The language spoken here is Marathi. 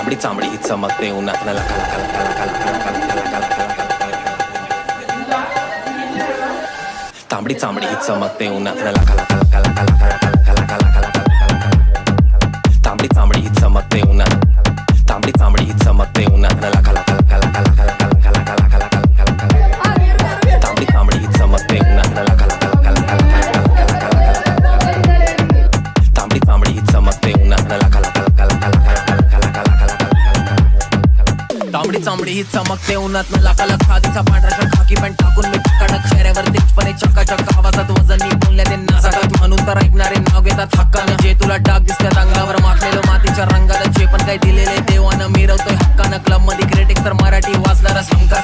तांबडी चांबडी ही चमकते उन्हात न लका लका लका लका लका लका लका लका लका तांबडी चांबडी ही चमकते उन्हात न लका लका लका लका लका लका लका लका लका तांबडी चांबडी ही चमकते उन्हात तांबडी चांबडी ही चमकते उन्हात न लका लका लका लका लका लका लका लका लका लका तांबडी चांबडी ही चमकते उन्हात न लका लका लका लका लका लका तांबडी चांबडी ही चमकते उन्हात न लका लका लका लका लका लका तांबडी चांबडी ही चमकते उन्हात न लका लका आधीचा पांढरा शर्ट खाकी पॅन्ट टाकून मी कडक चेहऱ्यावर तेजपणे चकाचक आवाजात वजनी बोलल्या ते नासाकात म्हणून तर ऐकणारे नाव घेतात हक्कानं जे तुला डाग दिसतात अंगावर माखलेलं मातीच्या रंगाला जे पण काही दिलेले देवानं मिरवतोय हक्कानं क्लब मध्ये क्रिटिक्स तर मराठी वाचणारा समका